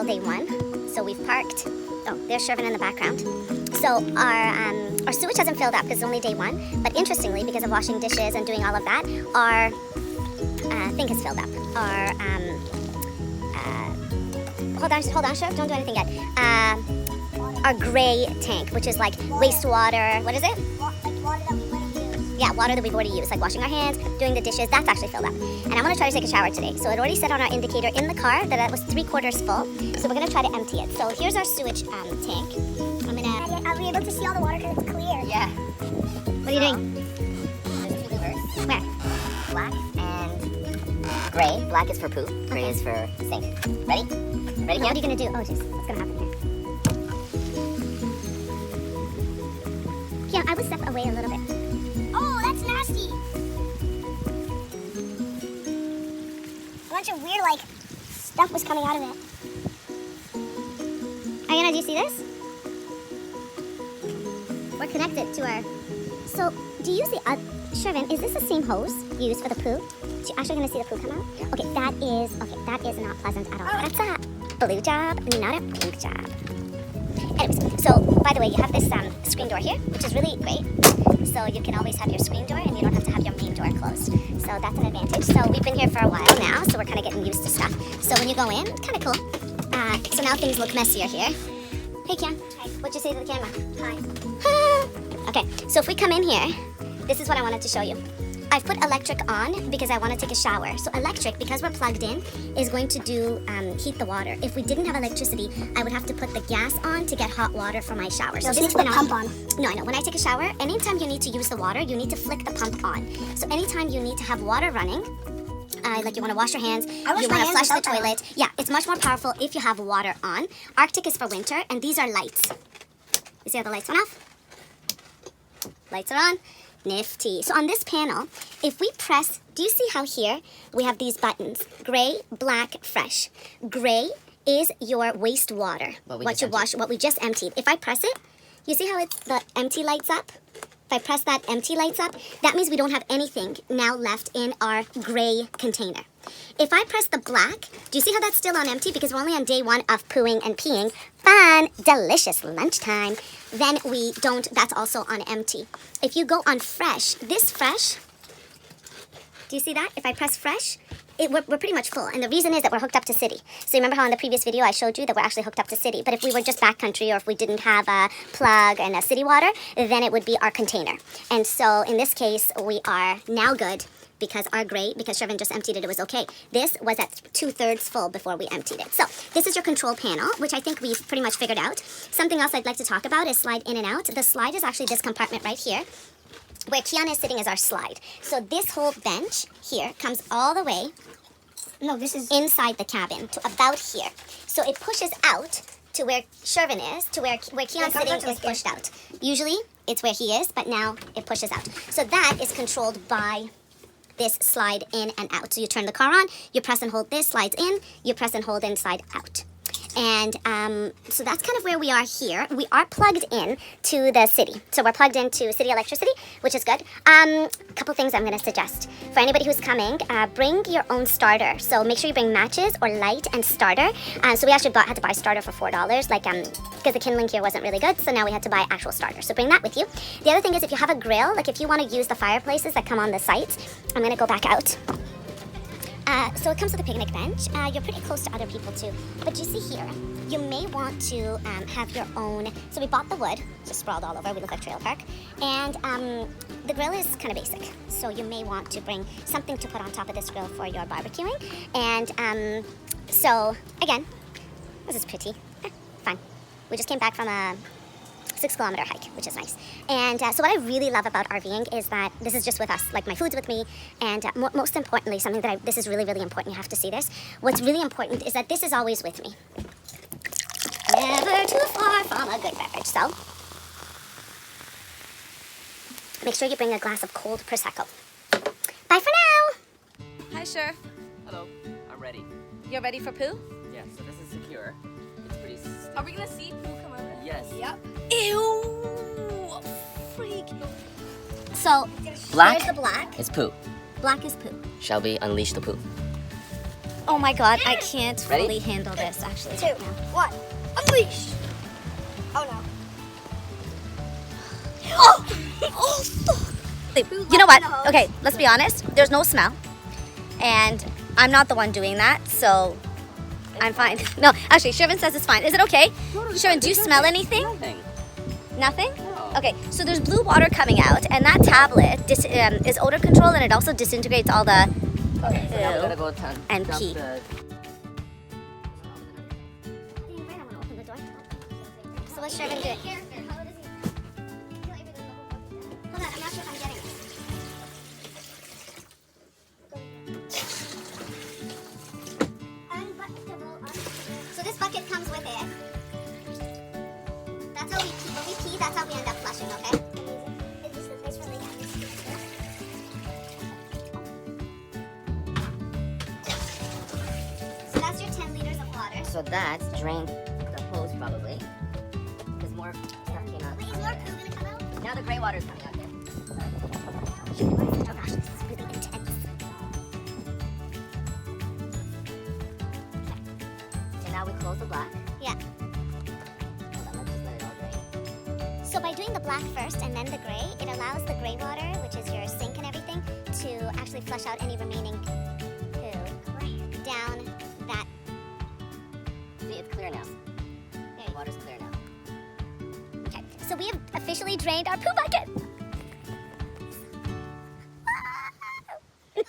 until day 1. So we've parked. Oh, there's Shervin in the background. So our sewage hasn't filled up because it's only day 1. But interestingly, because of washing dishes and doing all of that, our thing has filled up. Our hold on, Sherv, don't do anything yet. Our gray tank, which is like wastewater. What is it? Yeah, water that we've already used, like washing our hands, doing the dishes, that's actually filled up. And I'm gonna try to take a shower today. So it already said on our indicator in the car that it was 3/4 full. So we're gonna try to empty it. So here's our sewage tank. Are we able to see all the water because it's clear? Yeah. What are you doing? There's 2 levers. Where? Black and gray. Black is for poop, gray is for sink. Ready? Ready, What are Cam? you gonna do? Oh jeez, what's gonna happen here? Yeah, I would step away a little bit. Oh, that's nasty. A bunch of weird, like, stuff was coming out of it. Ayana, do you see this? We're connected to our... So, do you see... Shervin, is this the same hose used for the poo? You're actually going to see the poo come out? Yeah. Okay, that is not pleasant at all. That's a blue job, not a pink job. Anyways, so, by the way, you have this screen door here, which is really great. So you can always have your screen door and you don't have to have your main door closed. So that's an advantage. So we've been here for a while now, so we're kind of getting used to stuff. So when you go in, kind of cool. So now things look messier here. Hey, Kian. Hi. What'd you say to the camera? Hi. Okay, so if we come in here, this is what I wanted to show you. I've put electric on because I want to take a shower. So electric, because we're plugged in, is going to do heat the water. If we didn't have electricity, I would have to put the gas on to get hot water for my shower. So this is the pump on. No, I know. When I take a shower, anytime you need to use the water, you need to flick the pump on. So anytime you need to have water running, like you want to wash your hands, I wash you my want to hands flush the without that toilet. Yeah, it's much more powerful if you have water on. Arctic is for winter, and these are lights. You see how the lights went off? Lights are on. Nifty. So on this panel, if we press, do you see how here we have these buttons? Gray, black, fresh. Gray is your wastewater. What we just emptied. If I press it, you see how the empty lights up? If I press that empty lights up, that means we don't have anything now left in our gray container. If I press the black, do you see how that's still on empty? Because we're only on day 1 of pooing and peeing. Fun, delicious lunchtime. Then we don't, that's also on empty. If you go on fresh, this fresh, do you see that? If I press fresh, we're pretty much full. And the reason is that we're hooked up to city. So remember how in the previous video I showed you that we're actually hooked up to city. But if we were just backcountry or if we didn't have a plug and a city water, then it would be our container. And so in this case, we are now good because our gray, because Shervin just emptied it, it was okay. This was at 2/3 full before we emptied it. So this is your control panel, which I think we've pretty much figured out. Something else I'd like to talk about is slide in and out. The slide is actually this compartment right here, where Kiana is sitting is our slide. So this whole bench here comes all the way inside the cabin to about here. So it pushes out to where Shervin is, to where Kiana's sitting is pushed out. Usually it's where he is, but now it pushes out. So that is controlled by this slide in and out. So you turn the car on, you press and hold this, slides in, you press and hold in, slide out. And so that's kind of where we are here. We are plugged in to the city. So we're plugged into city electricity, which is good. A couple things I'm going to suggest. For anybody who's coming, bring your own starter. So make sure you bring matches or light and starter. So we actually had to buy starter for $4, because the kindling here wasn't really good. So now we had to buy actual starter. So bring that with you. The other thing is if you have a grill, like if you want to use the fireplaces that come on the sites, I'm going to go back out. So it comes with a picnic bench. You're pretty close to other people too. But you see here, you may want to have your own. So we bought the wood, just sprawled all over. We look like trailer park. And the grill is kind of basic. So you may want to bring something to put on top of this grill for your barbecuing. And so again, this is pretty. Fun. We just came back from a 6-kilometer hike, which is nice. And so what I really love about RVing is that this is just with us, like my food's with me, and most importantly, something that this is really, really important, you have to see this. What's really important is that this is always with me. Never too far from a good beverage. So, make sure you bring a glass of cold Prosecco. Bye for now! Hi, Sheriff. Hello, I'm ready. You're ready for poo? Yeah, so this is secure. It's pretty Are we gonna see poo come out of it? Yes. Yep. Ew! Freak. So, Black here's the black. is poo. Black is poo. Shall we unleash the poo? Oh my god, I can't Ready? fully handle this actually. 2, 1. Unleash! Oh no. Oh, fuck. You know what? Okay, let's be honest. There's no smell. And I'm not the one doing that, so I'm fine. No, actually, Shervin says it's fine. Is it okay? Shervin, do you smell anything? Nothing. Nothing? No. Okay, so there's blue water coming out, and that tablet is odor control, and it also disintegrates all the Okay, so now we gotta poo go and dump pee. So what's Shervin doing? Hold on, I'm not sure if I'm getting it. So this bucket comes with it. That's how we pee. When we pee, that's how we end up flushing, okay? Is this the place where they have this canister? So that's your 10 liters of water. So that's drained the hose probably. Because more stuff came out. Wait, is more poo gonna come out? Now the gray water's coming out here. Oh gosh, this is really intense. So now we close the black. Yeah. Hold on, let's just let it all drain. So by doing the black first and then the gray, it allows the gray water, which is your sink and everything, to actually flush out any remaining poo down that. See, it's clear now. There The water's clear now. Okay, so we have officially drained our poo bucket.